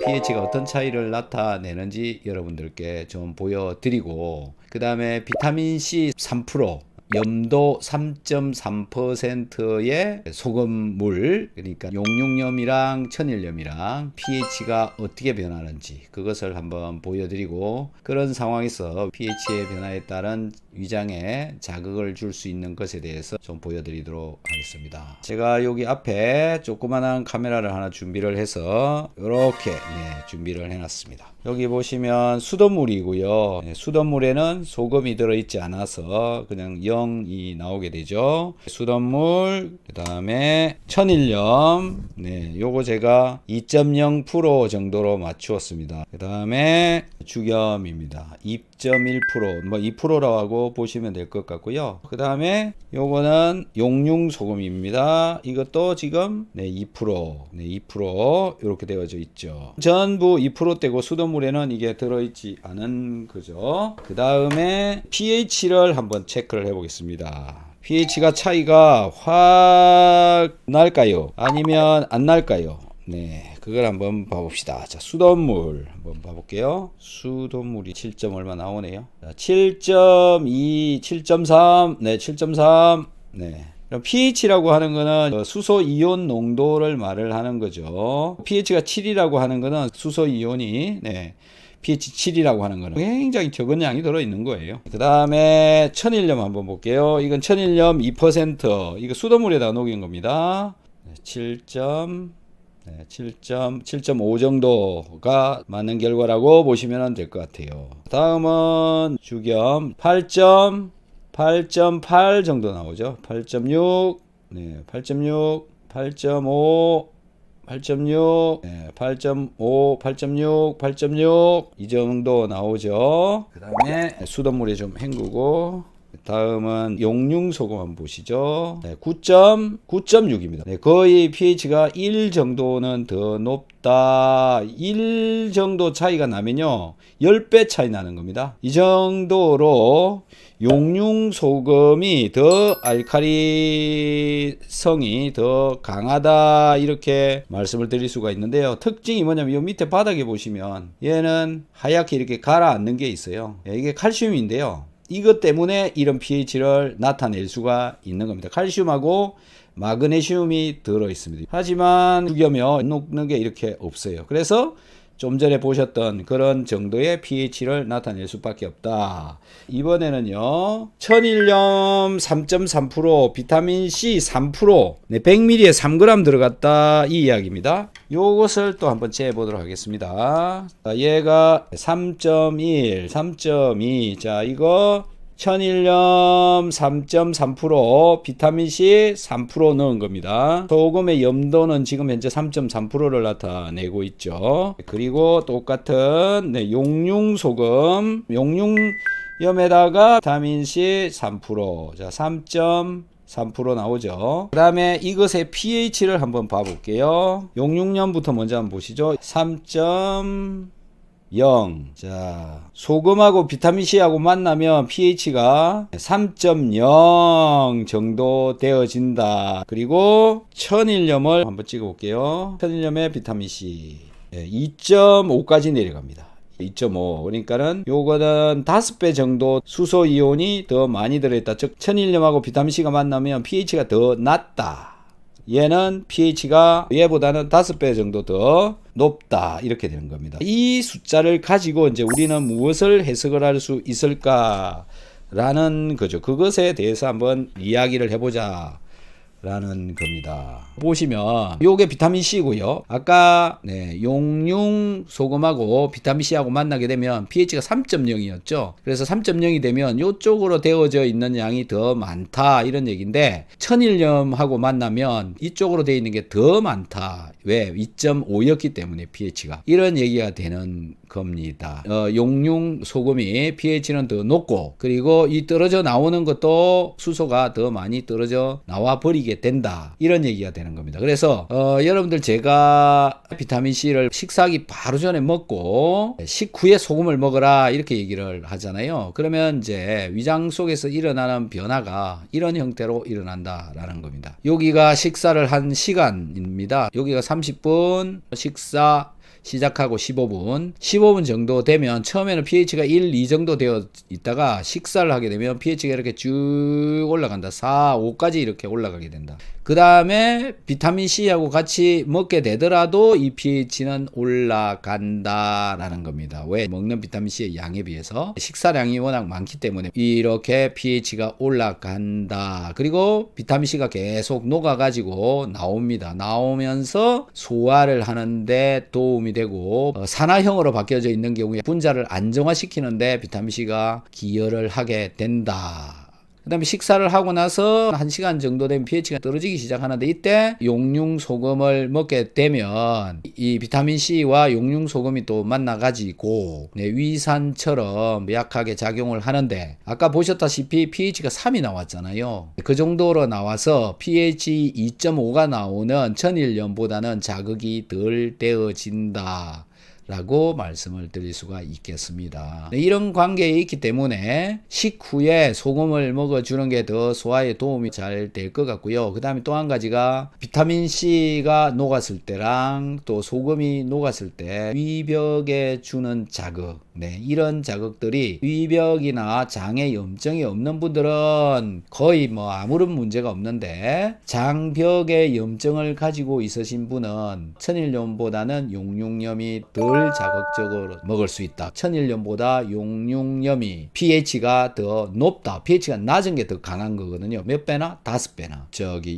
pH가 어떤 차이를 나타내는지 여러분들께 좀 보여드리고, 그 다음에 비타민C 3%, 염도 3.3%의 소금물, 그러니까 용융염이랑 천일염이랑 pH가 어떻게 변하는지 그것을 한번 보여드리고, 그런 상황에서 pH의 변화에 따른 위장에 자극을 줄 수 있는 것에 대해서 좀 보여드리도록 하겠습니다. 제가 여기 앞에 조그만한 카메라를 하나 준비를 해서 이렇게 준비를 해놨습니다. 여기 보시면 수돗물이고요. 수돗물에는 소금이 들어있지 않아서 그냥 0이 나오게 되죠. 수돗물, 그 다음에 천일염, 요거 제가 2.0% 정도로 맞추었습니다. 그 다음에 죽염입니다. 2.1%, 뭐 2%라고 하고 보시면 될 것 같고요. 그 다음에 요거는 용융소금입니다. 이것도 지금 2% 이렇게 되어져 있죠. 전부 2%대고 수돗물에는 이게 들어있지 않은 거죠. 그 다음에 pH를 한번 체크를 해보겠습니다. pH가 차이가 확 날까요? 아니면 안 날까요? 그걸 한번 봐봅시다. 자, 수돗물 한번 봐볼게요. 수돗물이 7점 얼마 나오네요. 자, 7.2, 7.3, 7.3, pH라고 하는 거는 수소 이온 농도를 말을 하는 거죠. pH가 7이라고 하는 거는 수소 이온이 pH 7이라고 하는 거는 굉장히 적은 양이 들어있는 거예요. 그 다음에 천일염 한번 볼게요. 이건 천일염 2%, 이거 수돗물에다 녹인 겁니다. 7.5 정도가 맞는 결과라고 보시면 될 것 같아요. 다음은 죽염 8.8 정도 나오죠. 8.6, 8.6, 8.5, 8.6, 8.5, 8.6, 8.6 이 정도 나오죠. 그 다음에 수돗물에 좀 헹구고, 다음은 용융소금 한번 보시죠. 9.6입니다. 거의 pH가 1 정도는 더 높다. 1 정도 차이가 나면요 10배 차이 나는 겁니다. 이 정도로 용융소금이 더 알칼리성이 더 강하다, 이렇게 말씀을 드릴 수가 있는데요. 특징이 뭐냐면 이 밑에 바닥에 보시면 얘는 하얗게 이렇게 가라앉는 게 있어요. 이게 칼슘인데요. 이것 때문에 이런 pH를 나타낼 수가 있는 겁니다. 칼슘하고 마그네슘이 들어 있습니다. 하지만 죽여면 녹는 게 이렇게 없어요. 그래서 좀 전에 보셨던 그런 정도의 pH를 나타낼 수밖에 없다. 이번에는요, 천일염 3.3%, 비타민C 3%, 100ml에 3g 들어갔다, 이 이야기입니다. 요것을 또 한번 재보도록 하겠습니다. 얘가 3.1, 3.2, 자, 이거 천일염 3.3%, 비타민C 3% 넣은 겁니다. 소금의 염도는 지금 현재 3.3%를 나타내고 있죠. 그리고 똑같은 용융소금, 용융염에다가 비타민C 3%, 자, 3.3% 나오죠. 그 다음에 이것의 pH를 한번 봐볼게요. 용융염부터 먼저 한번 보시죠. 3.0. 자, 소금하고 비타민C하고 만나면 pH가 3.0 정도 되어진다. 그리고 천일염을 한번 찍어 볼게요. 천일염에 비타민C 2.5까지 내려갑니다. 2.5. 그러니까는 요거는 5배 정도 수소 이온이 더 많이 들어있다. 즉 천일염하고 비타민C가 만나면 pH가 더 낮다. 얘는 pH가 얘보다는 5배 정도 더 높다 이렇게 되는 겁니다. 이 숫자를 가지고 이제 우리는 무엇을 해석을 할 수 있을까 라는 거죠. 그것에 대해서 한번 이야기를 해보자 라는 겁니다. 보시면 요게 비타민C고요. 아까 용융 소금하고 비타민C하고 만나게 되면 pH가 3.0이었죠. 그래서 3.0이 되면 요쪽으로 되어져 있는 양이 더 많다 이런 얘기인데, 천일염하고 만나면 이쪽으로 되어 있는 게 더 많다. 왜? 2.5였기 때문에 pH가 이런 얘기가 되는 겁니다. 용융 소금이 pH는 더 높고, 그리고 이 떨어져 나오는 것도 수소가 더 많이 떨어져 나와 버리게 된다 이런 얘기가 되는 겁니다. 그래서 여러분들 제가 비타민C를 식사하기 바로 전에 먹고 식후에 소금을 먹어라 이렇게 얘기를 하잖아요. 그러면 이제 위장 속에서 일어나는 변화가 이런 형태로 일어난다라는 겁니다. 여기가 식사를 한 시간입니다. 여기가 30분 식사 시작하고 15분 정도 되면 처음에는 pH가 1, 2 정도 되어 있다가 식사를 하게 되면 pH가 이렇게 쭉 올라간다. 4, 5까지 이렇게 올라가게 된다. 그 다음에 비타민C하고 같이 먹게 되더라도 이 pH는 올라간다라는 겁니다. 왜? 먹는 비타민C의 양에 비해서 식사량이 워낙 많기 때문에 이렇게 pH가 올라간다. 그리고 비타민C가 계속 녹아가지고 나옵니다. 나오면서 소화를 하는데 도움이 되고 산화형으로 바뀌어져 있는 경우에 분자를 안정화시키는데 비타민C가 기여를 하게 된다. 그 다음에 식사를 하고 나서 1시간 정도 되면 pH가 떨어지기 시작하는데, 이때 용융소금을 먹게 되면 이 비타민C와 용융소금이 또 만나가지고 위산처럼 약하게 작용을 하는데, 아까 보셨다시피 pH가 3이 나왔잖아요. 그 정도로 나와서 pH 2.5가 나오는 천일염보다는 자극이 덜 되어진다 라고 말씀을 드릴 수가 있겠습니다. 이런 관계에 있기 때문에 식후에 소금을 먹어주는 게 더 소화에 도움이 잘 될 것 같고요. 그 다음에 또 한 가지가 비타민C가 녹았을 때랑 또 소금이 녹았을 때 위벽에 주는 자극, 이런 자극들이 위벽이나 장에 염증이 없는 분들은 거의 뭐 아무런 문제가 없는데, 장벽에 염증을 가지고 있으신 분은 천일염보다는 용융염이 덜 자극적으로 먹을 수 있다. 천일염보다 용융염이 pH가 더 높다. pH가 낮은 게 더 강한 거거든요. 몇 배나? 5배나.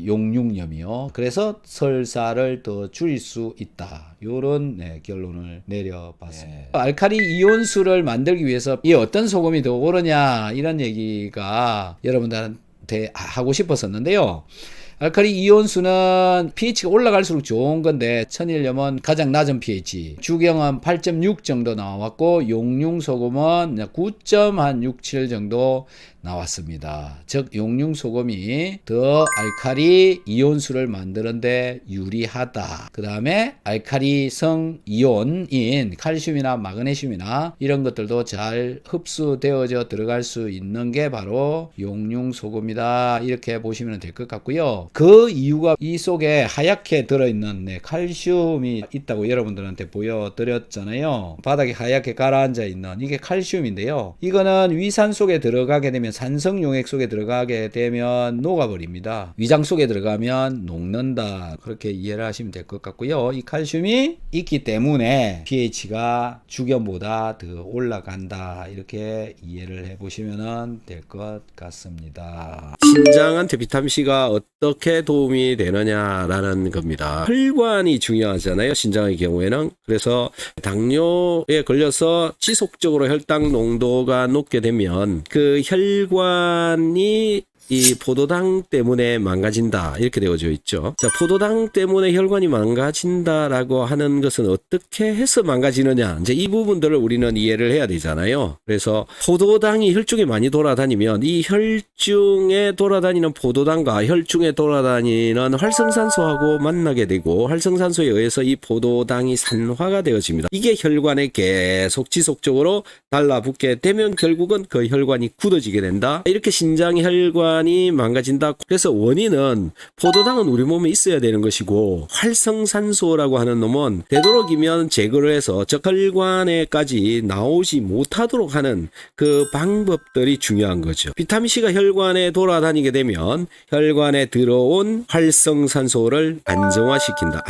용융염이요. 그래서 설사를 더 줄일 수 있다. 요런 결론을 내려봤습니다. 알칼리 이온수를 만들기 위해서 이 어떤 소금이 더 옳으냐 이런 얘기가 여러분들한테 하고 싶었었는데요. 알칼리 이온수는 pH가 올라갈수록 좋은 건데, 천일염은 가장 낮은 pH, 주경은 8.6 정도 나왔고 용융소금은 9.67 정도 나왔습니다. 즉 용융소금이 더 알칼리 이온수를 만드는데 유리하다. 그 다음에 알칼리성 이온인 칼슘이나 마그네슘이나 이런 것들도 잘 흡수되어져 들어갈 수 있는 게 바로 용융소금이다. 이렇게 보시면 될 것 같고요. 그 이유가 이 속에 하얗게 들어있는 칼슘이 있다고 여러분들한테 보여드렸잖아요. 바닥에 하얗게 가라앉아 있는 이게 칼슘인데요. 이거는 위산 속에 들어가게 되면, 산성 용액 속에 들어가게 되면 녹아버립니다. 위장 속에 들어가면 녹는다. 그렇게 이해를 하시면 될 것 같고요. 이 칼슘이 있기 때문에 pH가 주견보다 더 올라간다. 이렇게 이해를 해보시면 될 것 같습니다. 신장한테 비타민C가 어떻게 도움이 되느냐라는 겁니다. 혈관이 중요하잖아요, 신장의 경우에는. 그래서 당뇨에 걸려서 지속적으로 혈당 농도가 높게 되면 그 혈관이 이 포도당 때문에 망가진다 이렇게 되어져 있죠. 자, 포도당 때문에 혈관이 망가진다라고 하는 것은 어떻게 해서 망가지느냐, 이제 이 부분들을 우리는 이해를 해야 되잖아요. 그래서 포도당이 혈중에 많이 돌아다니면 이 혈중에 돌아다니는 포도당과 혈중에 돌아다니는 활성산소하고 만나게 되고, 활성산소에 의해서 이 포도당이 산화가 되어집니다. 이게 혈관에 계속 지속적으로 달라붙게 되면 결국은 그 혈관이 굳어지게 된다. 이렇게 신장 혈관 혈관이 망가진다. 그래서 원인은 포도당은 우리 몸에 있어야 되는 것이고 활성산소라고 하는 놈은 되도록이면 제거를 해서 저 혈관에까지 나오지 못하도록 하는 그 방법들이 중요한 거죠. 비타민C가 혈관에 돌아다니게 되면 혈관에 들어온 활성산소를 안정화시킨다.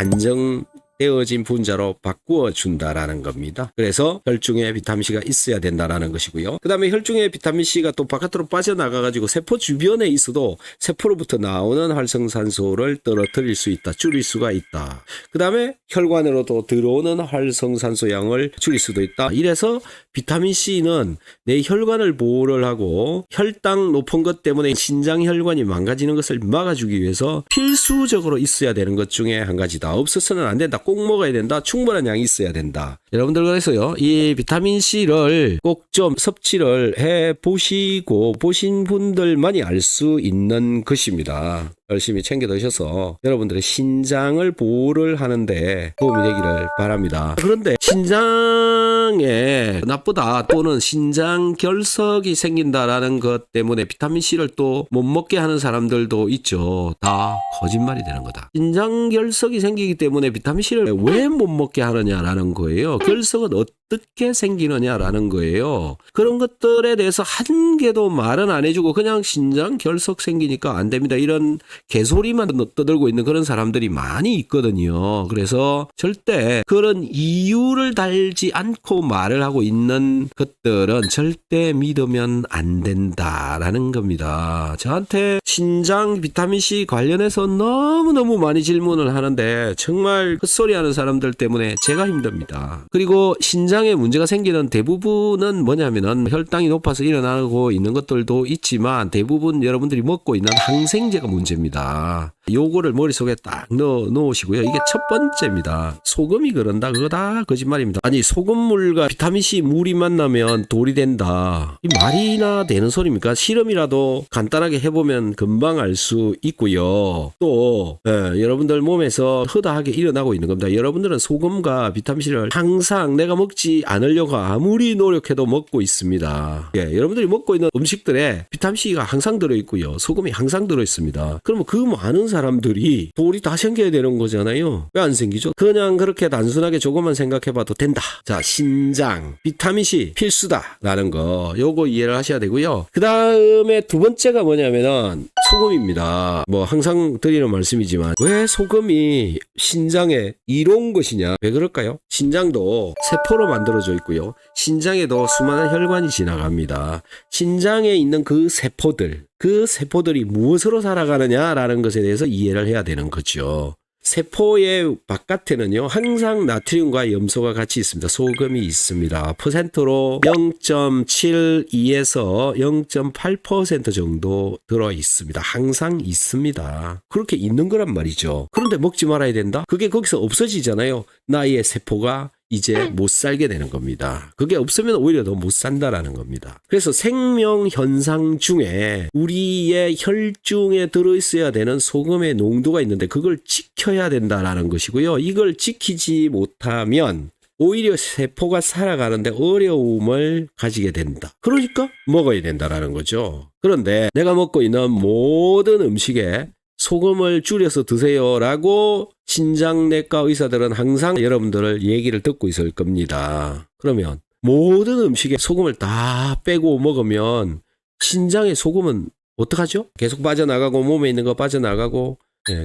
되어진 분자로 바꾸어 준다라는 겁니다. 그래서 혈중에 비타민C가 있어야 된다라는 것이고요. 그 다음에 혈중에 비타민C가 또 바깥으로 빠져나가가지고 세포 주변에 있어도 세포로부터 나오는 활성산소를 떨어뜨릴 수 있다. 줄일 수가 있다. 그 다음에 혈관으로 또 들어오는 활성산소 양을 줄일 수도 있다. 이래서 비타민C는 내 혈관을 보호를 하고 혈당 높은 것 때문에 신장 혈관이 망가지는 것을 막아주기 위해서 필수적으로 있어야 되는 것 중에 한 가지다. 없어서는 안 된다. 꼭 먹어야 된다. 충분한 양이 있어야 된다. 여러분들 그래서요. 이 비타민C를 꼭 좀 섭취를 해 보시고 보신 분들만이 알 수 있는 것입니다. 열심히 챙겨 드셔서 여러분들의 신장을 보호를 하는데 도움이 되기를 바랍니다. 그런데 신장에 나쁘다 또는 신장 결석이 생긴다라는 것 때문에 비타민C를 또 못 먹게 하는 사람들도 있죠. 다 거짓말이 되는 거다. 신장 결석이 생기기 때문에 비타민C를 왜 못 먹게 하느냐라는 거예요. 결석은 어떻게 생기느냐라는 거예요. 그런 것들에 대해서 한 개도 말은 안 해주고 그냥 신장 결석 생기니까 안 됩니다. 이런 개소리만 떠들고 있는 그런 사람들이 많이 있거든요. 그래서 절대 그런 이유를 달지 않고 말을 하고 있는 것들은 절대 믿으면 안 된다라는 겁니다. 저한테 신장 비타민C 관련해서 너무너무 많이 질문을 하는데 정말 헛소리 하는 사람들 때문에 제가 힘듭니다. 그리고 신장에 문제가 생기는 대부분은 뭐냐면은 혈당이 높아서 일어나고 있는 것들도 있지만 대부분 여러분들이 먹고 있는 항생제가 문제입니다. 요거를 머릿속에 딱 넣으시고요. 이게 첫 번째입니다. 소금이 그런다. 그거 다 거짓말입니다. 아니 소금물과 비타민C 물이 만나면 돌이 된다. 이 말이나 되는 소리입니까? 실험이라도 간단하게 해보면 금방 알 수 있고요. 또 여러분들 몸에서 허다하게 일어나고 있는 겁니다. 여러분들은 소금과 비타민C를 항상 내가 먹지 않으려고 아무리 노력해도 먹고 있습니다. 여러분들이 먹고 있는 음식들에 비타민C가 항상 들어있고요. 소금이 항상 들어있습니다. 그러면 그 많은 사람들이 돌이 다 생겨야 되는 거잖아요. 왜 안 생기죠? 그냥 그렇게 단순하게 조금만 생각해봐도 된다. 자, 신장, 비타민C 필수다라는 거 요거 이해를 하셔야 되고요. 그 다음에 두 번째가 뭐냐면은 소금입니다. 뭐 항상 드리는 말씀이지만 왜 소금이 신장에 이로운 것이냐? 왜 그럴까요? 신장도 세포로 만들어져 있고요. 신장에도 수많은 혈관이 지나갑니다. 신장에 있는 그 세포들이 무엇으로 살아가느냐라는 것에 대해서 이해를 해야 되는 거죠. 세포의 바깥에는요 항상 나트륨과 염소가 같이 있습니다. 소금이 있습니다. 퍼센트로 0.72에서 0.8% 정도 들어 있습니다. 항상 있습니다. 그렇게 있는 거란 말이죠. 그런데 먹지 말아야 된다? 그게 거기서 없어지잖아요. 나의 세포가 이제 못 살게 되는 겁니다. 그게 없으면 오히려 더 못 산다라는 겁니다. 그래서 생명 현상 중에 우리의 혈중에 들어있어야 되는 소금의 농도가 있는데 그걸 지켜야 된다라는 것이고요. 이걸 지키지 못하면 오히려 세포가 살아가는데 어려움을 가지게 된다. 그러니까 먹어야 된다라는 거죠. 그런데 내가 먹고 있는 모든 음식에 소금을 줄여서 드세요라고 신장내과 의사들은 항상 여러분들을 얘기를 듣고 있을 겁니다. 그러면 모든 음식에 소금을 다 빼고 먹으면 신장의 소금은 어떡하죠? 계속 빠져나가고 몸에 있는 거 빠져나가고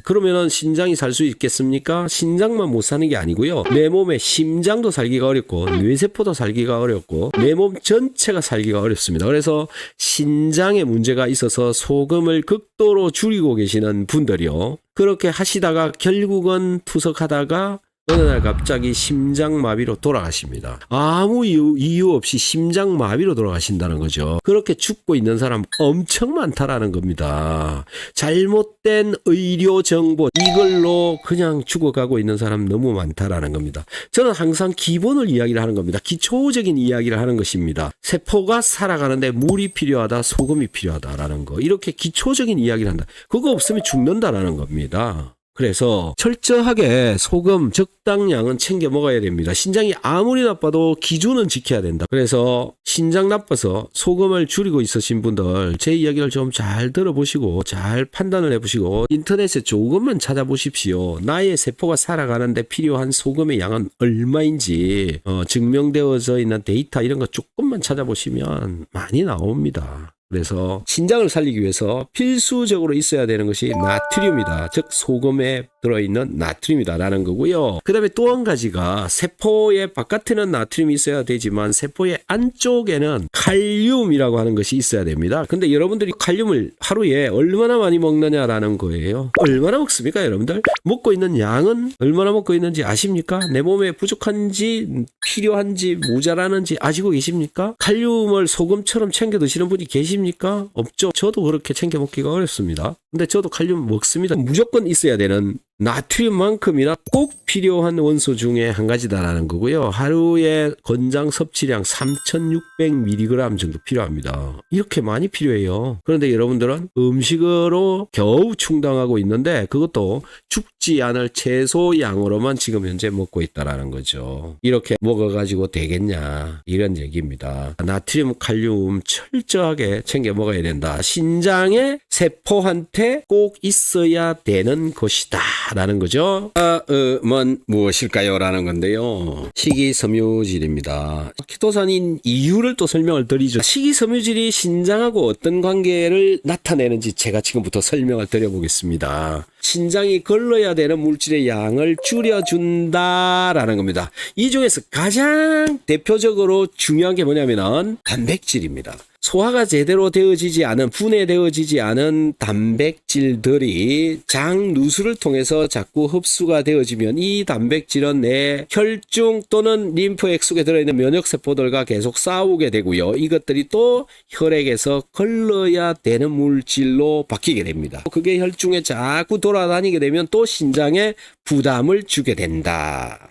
그러면은 신장이 살 수 있겠습니까? 신장만 못 사는 게 아니고요. 내 몸에 심장도 살기가 어렵고 뇌세포도 살기가 어렵고 내 몸 전체가 살기가 어렵습니다. 그래서 신장에 문제가 있어서 소금을 극도로 줄이고 계시는 분들이요. 그렇게 하시다가 결국은 투석하다가 어느 날 갑자기 심장마비로 돌아가십니다. 아무 이유 없이 심장마비로 돌아가신다는 거죠. 그렇게 죽고 있는 사람 엄청 많다라는 겁니다. 잘못된 의료 정보 이걸로 그냥 죽어가고 있는 사람 너무 많다라는 겁니다. 저는 항상 기본을 이야기를 하는 겁니다. 기초적인 이야기를 하는 것입니다. 세포가 살아가는데 물이 필요하다, 소금이 필요하다라는 거. 이렇게 기초적인 이야기를 한다. 그거 없으면 죽는다라는 겁니다. 그래서 철저하게 소금 적당량은 챙겨 먹어야 됩니다. 신장이 아무리 나빠도 기준은 지켜야 된다. 그래서 신장 나빠서 소금을 줄이고 있으신 분들 제 이야기를 좀 잘 들어보시고 잘 판단을 해보시고 인터넷에 조금만 찾아보십시오. 나의 세포가 살아가는데 필요한 소금의 양은 얼마인지 증명되어져 있는 데이터 이런 거 조금만 찾아보시면 많이 나옵니다. 그래서 신장을 살리기 위해서 필수적으로 있어야 되는 것이 나트륨이다. 즉 소금에 들어있는 나트륨이다라는 거고요. 그 다음에 또 한 가지가 세포의 바깥에는 나트륨이 있어야 되지만 세포의 안쪽에는 칼륨이라고 하는 것이 있어야 됩니다. 근데 여러분들이 칼륨을 하루에 얼마나 많이 먹느냐라는 거예요. 얼마나 먹습니까 여러분들? 먹고 있는 양은 얼마나 먹고 있는지 아십니까? 내 몸에 부족한지 필요한지 모자라는지 아시고 계십니까? 칼륨을 소금처럼 챙겨 드시는 분이 계십니까? 없죠. 저도 그렇게 챙겨 먹기가 어렵습니다. 근데 저도 칼륨 먹습니다. 무조건 있어야 되는 나트륨만큼이나 꼭 필요한 원소 중에 한 가지다라는 거고요. 하루에 권장 섭취량 3,600mg 정도 필요합니다. 이렇게 많이 필요해요. 그런데 여러분들은 음식으로 겨우 충당하고 있는데 그것도 죽지 않을 채소 양으로만 지금 현재 먹고 있다라는 거죠. 이렇게 먹어가지고 되겠냐 이런 얘기입니다. 나트륨, 칼륨 철저하게 챙겨 먹어야 된다. 신장의 세포한테 꼭 있어야 되는 것이다. 라는 거죠. 다음은 무엇일까요? 라는 건데요. 식이섬유질입니다. 키토산인 이유를 또 설명을 드리죠. 식이섬유질이 신장하고 어떤 관계를 나타내는지 제가 지금부터 설명을 드려보겠습니다. 신장이 걸러야 되는 물질의 양을 줄여준다라는 겁니다. 이 중에서 가장 대표적으로 중요한 게 뭐냐면은 단백질입니다. 소화가 제대로 되어지지 않은, 분해되어지지 않은 단백질들이 장 누수를 통해서 자꾸 흡수가 되어지면 이 단백질은 내 혈중 또는 림프액 속에 들어있는 면역세포들과 계속 싸우게 되고요. 이것들이 또 혈액에서 걸러야 되는 물질로 바뀌게 됩니다. 그게 혈중에 자꾸 돌아다니게 되면 또 신장에 부담을 주게 된다.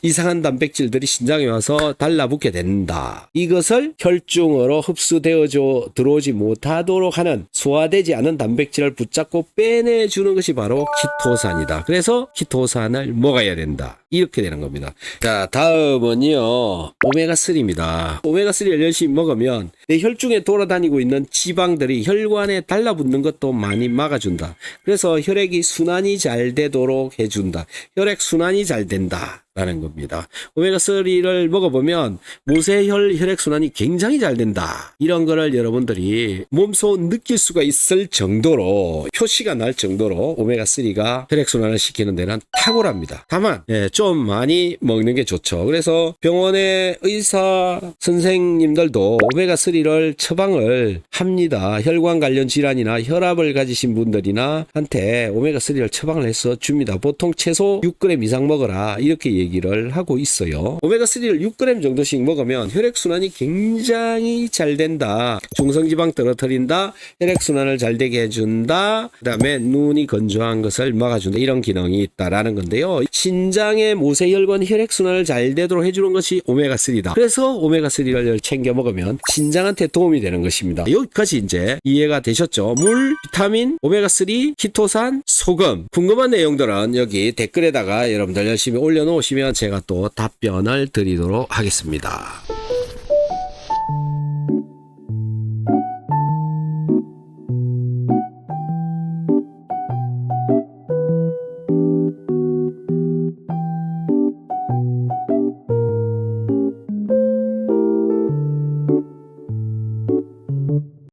이상한 단백질들이 신장에 와서 달라붙게 된다. 이것을 혈중으로 흡수되어져 들어오지 못하도록 하는 소화되지 않은 단백질을 붙잡고 빼내주는 것이 바로 키토산이다. 그래서 키토산을 먹어야 된다. 이렇게 되는 겁니다. 자, 다음은요. 오메가3입니다. 오메가3를 열심히 먹으면 내 혈중에 돌아다니고 있는 지방들이 혈관에 달라붙는 것도 많이 막아준다. 그래서 혈액이 순환이 잘 되도록 해준다. 혈액 순환이 잘 된다. 라는 겁니다. 오메가3를 먹어보면 모세혈 혈액순환이 굉장히 잘 된다. 이런 거를 여러분들이 몸소 느낄 수가 있을 정도로 표시가 날 정도로 오메가3가 혈액순환을 시키는 데는 탁월합니다. 다만 좀 많이 먹는 게 좋죠. 그래서 병원의 의사 선생님들도 오메가3를 처방을 합니다. 혈관 관련 질환이나 혈압을 가지신 분들이나 한테 오메가3를 처방을 해서 줍니다. 보통 최소 6g 이상 먹어라 이렇게 얘기를 하고 있어요. 오메가3를 6g 정도씩 먹으면 혈액순환이 굉장히 잘 된다. 중성지방 떨어뜨린다. 혈액순환을 잘 되게 해준다. 그 다음에 눈이 건조한 것을 막아준다. 이런 기능이 있다라는 건데요. 신장의 모세혈관 혈액순환을 잘 되도록 해주는 것이 오메가3다. 그래서 오메가3를 챙겨 먹으면 신장한테 도움이 되는 것입니다. 여기까지 이제 이해가 되셨죠? 물, 비타민, 오메가3, 키토산, 소금. 궁금한 내용들은 여기 댓글에다가 여러분들 열심히 올려놓으시면 제가 또 답변을 드리도록 하겠습니다.